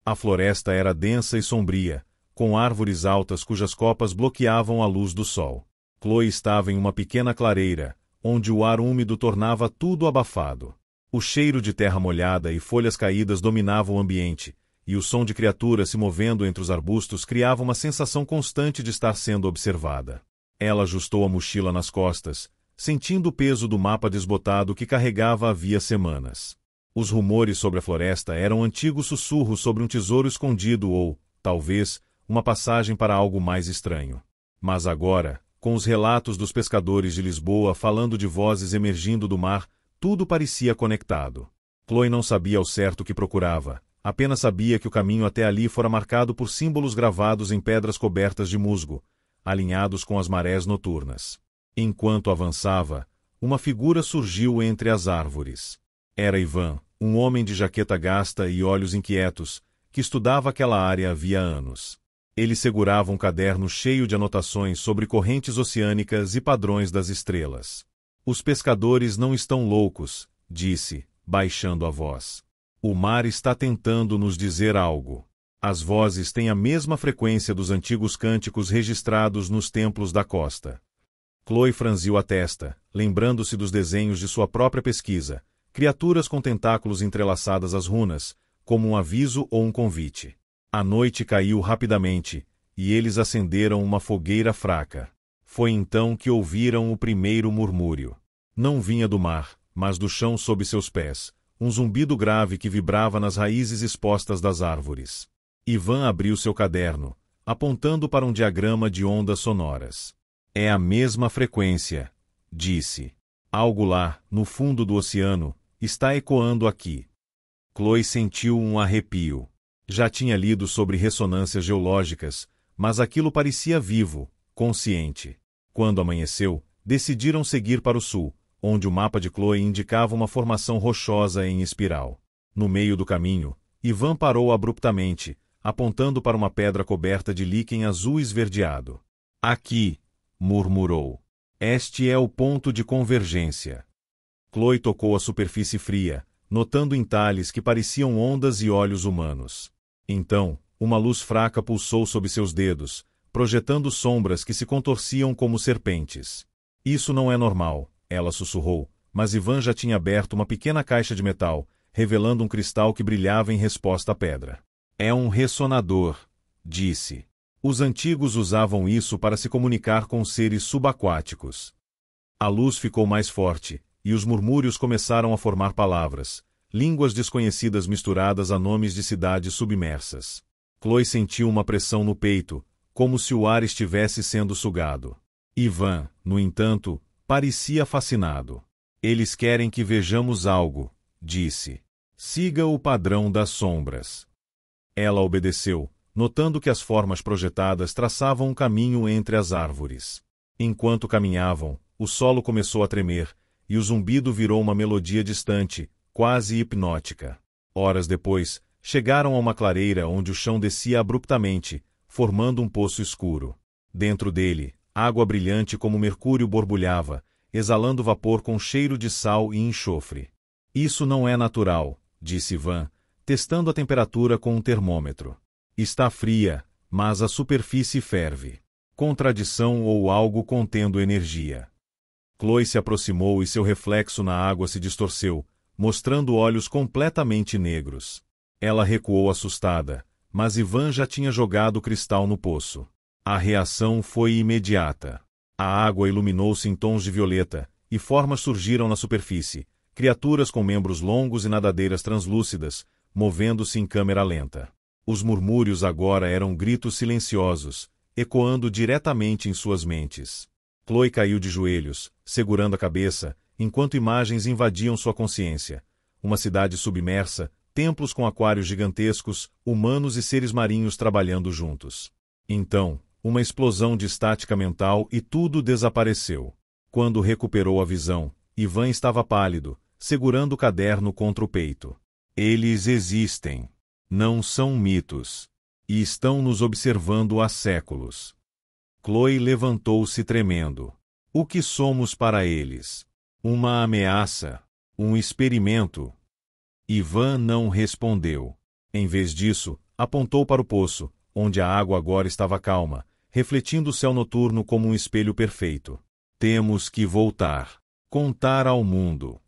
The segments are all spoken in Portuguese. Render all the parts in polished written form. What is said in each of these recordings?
A floresta era densa e sombria, com árvores altas cujas copas bloqueavam a luz do sol. Chloe estava em uma pequena clareira, onde o ar úmido tornava tudo abafado. O cheiro de terra molhada e folhas caídas dominava o ambiente, e o som de criaturas se movendo entre os arbustos criava uma sensação constante de estar sendo observada. Ela ajustou a mochila nas costas, sentindo o peso do mapa desbotado que carregava havia semanas. Os rumores sobre a floresta eram antigos sussurros sobre um tesouro escondido ou, talvez, uma passagem para algo mais estranho. Mas agora, com os relatos dos pescadores de Lisboa falando de vozes emergindo do mar, tudo parecia conectado. Chloe não sabia ao certo o que procurava, apenas sabia que o caminho até ali fora marcado por símbolos gravados em pedras cobertas de musgo, alinhados com as marés noturnas. Enquanto avançava, uma figura surgiu entre as árvores. Era Ivan, um homem de jaqueta gasta e olhos inquietos, que estudava aquela área havia anos. Ele segurava um caderno cheio de anotações sobre correntes oceânicas e padrões das estrelas. Os pescadores não estão loucos, disse, baixando a voz. O mar está tentando nos dizer algo. As vozes têm a mesma frequência dos antigos cânticos registrados nos templos da costa. Chloe franziu a testa, lembrando-se dos desenhos de sua própria pesquisa, criaturas com tentáculos entrelaçadas às runas, como um aviso ou um convite. A noite caiu rapidamente, e eles acenderam uma fogueira fraca. Foi então que ouviram o primeiro murmúrio. Não vinha do mar, mas do chão sob seus pés, um zumbido grave que vibrava nas raízes expostas das árvores. Ivan abriu seu caderno, apontando para um diagrama de ondas sonoras. É a mesma frequência, disse. Algo lá, no fundo do oceano, está ecoando aqui. Chloe sentiu um arrepio. Já tinha lido sobre ressonâncias geológicas, mas aquilo parecia vivo, consciente. Quando amanheceu, decidiram seguir para o sul, onde o mapa de Chloe indicava uma formação rochosa em espiral. No meio do caminho, Ivan parou abruptamente, apontando para uma pedra coberta de líquen azul esverdeado. Aqui, murmurou. Este é o ponto de convergência. Chloe tocou a superfície fria, notando entalhes que pareciam ondas e olhos humanos. Então, uma luz fraca pulsou sob seus dedos, projetando sombras que se contorciam como serpentes. Isso não é normal, ela sussurrou, mas Ivan já tinha aberto uma pequena caixa de metal, revelando um cristal que brilhava em resposta à pedra. É um ressonador, disse. Os antigos usavam isso para se comunicar com seres subaquáticos. A luz ficou mais forte, e os murmúrios começaram a formar palavras, línguas desconhecidas misturadas a nomes de cidades submersas. Chloe sentiu uma pressão no peito, como se o ar estivesse sendo sugado. Ivan, no entanto, parecia fascinado. Eles querem que vejamos algo, disse. Siga o padrão das sombras. Ela obedeceu, notando que as formas projetadas traçavam um caminho entre as árvores. Enquanto caminhavam, o solo começou a tremer, e o zumbido virou uma melodia distante, quase hipnótica. Horas depois, chegaram a uma clareira onde o chão descia abruptamente, formando um poço escuro. Dentro dele, água brilhante como mercúrio borbulhava, exalando vapor com cheiro de sal e enxofre. Isso não é natural, disse Ivan, testando a temperatura com um termômetro. Está fria, mas a superfície ferve. Contradição ou algo contendo energia. Chloe se aproximou e seu reflexo na água se distorceu, mostrando olhos completamente negros. Ela recuou assustada, mas Ivan já tinha jogado o cristal no poço. A reação foi imediata. A água iluminou-se em tons de violeta, e formas surgiram na superfície, criaturas com membros longos e nadadeiras translúcidas, movendo-se em câmera lenta. Os murmúrios agora eram gritos silenciosos, ecoando diretamente em suas mentes. Chloe caiu de joelhos, segurando a cabeça, enquanto imagens invadiam sua consciência. Uma cidade submersa, templos com aquários gigantescos, humanos e seres marinhos trabalhando juntos. Então, uma explosão de estática mental e tudo desapareceu. Quando recuperou a visão, Ivan estava pálido, segurando o caderno contra o peito. Eles existem. Não são mitos. E estão nos observando há séculos. Chloe levantou-se tremendo. O que somos para eles? Uma ameaça? Um experimento? Ivan não respondeu. Em vez disso, apontou para o poço, onde a água agora estava calma, refletindo o céu noturno como um espelho perfeito. Temos que voltar. Contar ao mundo.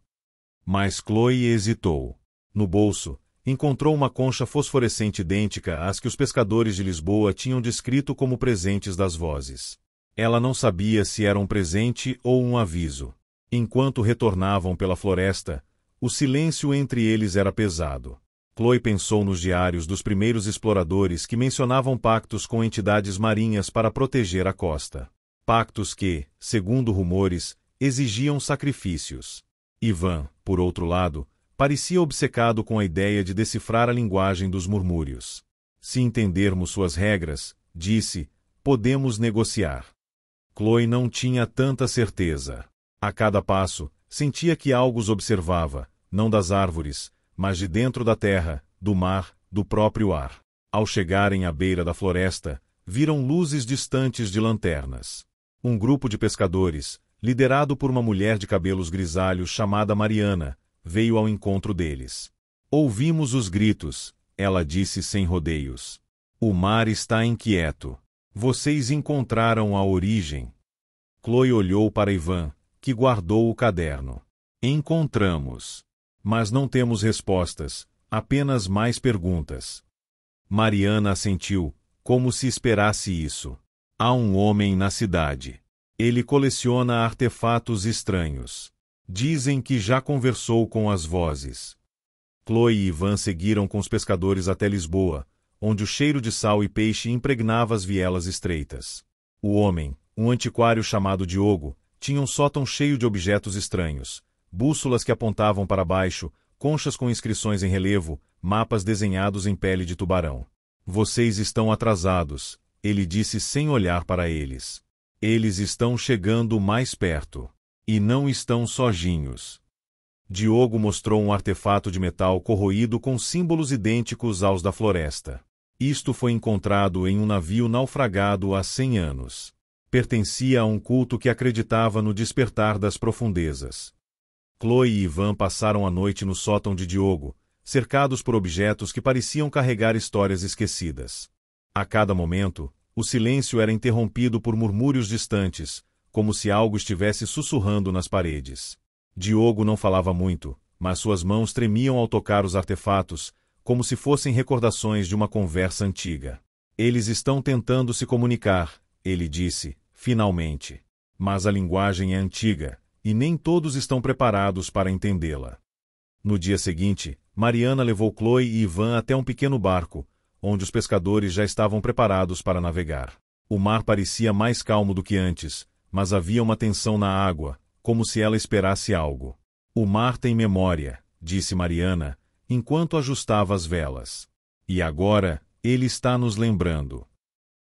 Mas Chloe hesitou. No bolso, encontrou uma concha fosforescente idêntica às que os pescadores de Lisboa tinham descrito como presentes das vozes. Ela não sabia se era um presente ou um aviso. Enquanto retornavam pela floresta, o silêncio entre eles era pesado. Chloe pensou nos diários dos primeiros exploradores que mencionavam pactos com entidades marinhas para proteger a costa. Pactos que, segundo rumores, exigiam sacrifícios. Ivan, por outro lado, parecia obcecado com a ideia de decifrar a linguagem dos murmúrios. Se entendermos suas regras, disse, podemos negociar. Chloe não tinha tanta certeza. A cada passo, sentia que algo os observava, não das árvores, mas de dentro da terra, do mar, do próprio ar. Ao chegarem à beira da floresta, viram luzes distantes de lanternas. Um grupo de pescadores, liderado por uma mulher de cabelos grisalhos chamada Mariana, veio ao encontro deles. Ouvimos os gritos, ela disse sem rodeios. O mar está inquieto. Vocês encontraram a origem. Chloe olhou para Ivan, que guardou o caderno. Encontramos. Mas não temos respostas, apenas mais perguntas. Mariana assentiu, como se esperasse isso. Há um homem na cidade. Ele coleciona artefatos estranhos. Dizem que já conversou com as vozes. Chloe e Ivan seguiram com os pescadores até Lisboa, onde o cheiro de sal e peixe impregnava as vielas estreitas. O homem, um antiquário chamado Diogo, tinha um sótão cheio de objetos estranhos, bússolas que apontavam para baixo, conchas com inscrições em relevo, mapas desenhados em pele de tubarão. Vocês estão atrasados, ele disse sem olhar para eles. Eles estão chegando mais perto. E não estão sozinhos. Diogo mostrou um artefato de metal corroído com símbolos idênticos aos da floresta. Isto foi encontrado em um navio naufragado há 100 anos. Pertencia a um culto que acreditava no despertar das profundezas. Chloe e Ivan passaram a noite no sótão de Diogo, cercados por objetos que pareciam carregar histórias esquecidas. A cada momento, o silêncio era interrompido por murmúrios distantes, como se algo estivesse sussurrando nas paredes. Diogo não falava muito, mas suas mãos tremiam ao tocar os artefatos, como se fossem recordações de uma conversa antiga. Eles estão tentando se comunicar, ele disse, finalmente. Mas a linguagem é antiga, e nem todos estão preparados para entendê-la. No dia seguinte, Mariana levou Chloe e Ivan até um pequeno barco, onde os pescadores já estavam preparados para navegar. O mar parecia mais calmo do que antes, mas havia uma tensão na água, como se ela esperasse algo. O mar tem memória, disse Mariana, enquanto ajustava as velas. E agora, ele está nos lembrando.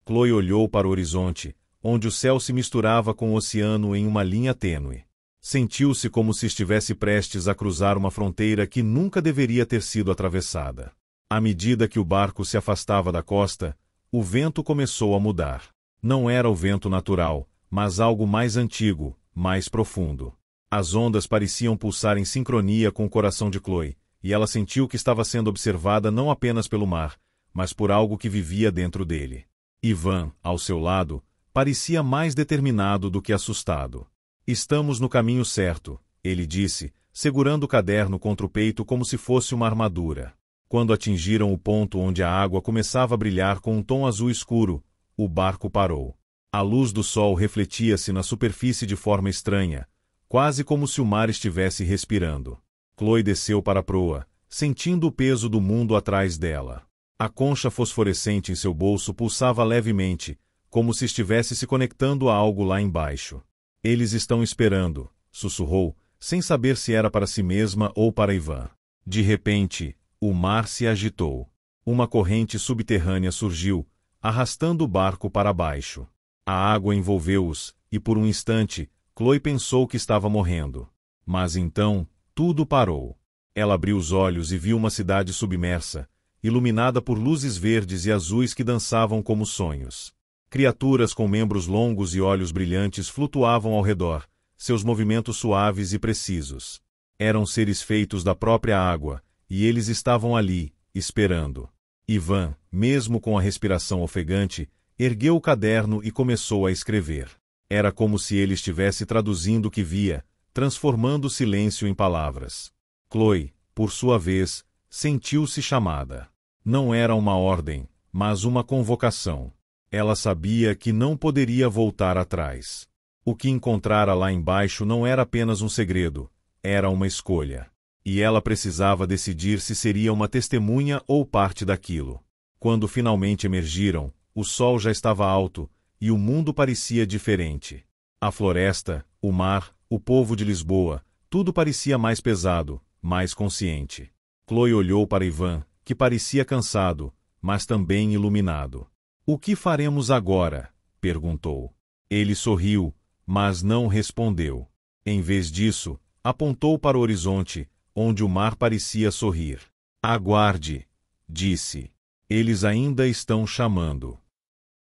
Chloe olhou para o horizonte, onde o céu se misturava com o oceano em uma linha tênue. Sentiu-se como se estivesse prestes a cruzar uma fronteira que nunca deveria ter sido atravessada. À medida que o barco se afastava da costa, o vento começou a mudar. Não era o vento natural, mas algo mais antigo, mais profundo. As ondas pareciam pulsar em sincronia com o coração de Chloe, e ela sentiu que estava sendo observada não apenas pelo mar, mas por algo que vivia dentro dele. Ivan, ao seu lado, parecia mais determinado do que assustado. Estamos no caminho certo, ele disse, segurando o caderno contra o peito como se fosse uma armadura. Quando atingiram o ponto onde a água começava a brilhar com um tom azul escuro, o barco parou. A luz do sol refletia-se na superfície de forma estranha, quase como se o mar estivesse respirando. Chloe desceu para a proa, sentindo o peso do mundo atrás dela. A concha fosforescente em seu bolso pulsava levemente, como se estivesse se conectando a algo lá embaixo. Eles estão esperando, sussurrou, sem saber se era para si mesma ou para Ivan. De repente, o mar se agitou. Uma corrente subterrânea surgiu, arrastando o barco para baixo. A água envolveu-os, e por um instante, Chloe pensou que estava morrendo. Mas então, tudo parou. Ela abriu os olhos e viu uma cidade submersa, iluminada por luzes verdes e azuis que dançavam como sonhos. Criaturas com membros longos e olhos brilhantes flutuavam ao redor, seus movimentos suaves e precisos. Eram seres feitos da própria água, e eles estavam ali, esperando. Ivan, mesmo com a respiração ofegante, ergueu o caderno e começou a escrever. Era como se ele estivesse traduzindo o que via, transformando o silêncio em palavras. Chloe, por sua vez, sentiu-se chamada. Não era uma ordem, mas uma convocação. Ela sabia que não poderia voltar atrás. O que encontrara lá embaixo não era apenas um segredo, era uma escolha. E ela precisava decidir se seria uma testemunha ou parte daquilo. Quando finalmente emergiram, o sol já estava alto, e o mundo parecia diferente. A floresta, o mar, o povo de Lisboa, tudo parecia mais pesado, mais consciente. Chloe olhou para Ivan, que parecia cansado, mas também iluminado. "O que faremos agora?" perguntou. Ele sorriu, mas não respondeu. Em vez disso, apontou para o horizonte, onde o mar parecia sorrir. "Aguarde", disse. "Eles ainda estão chamando."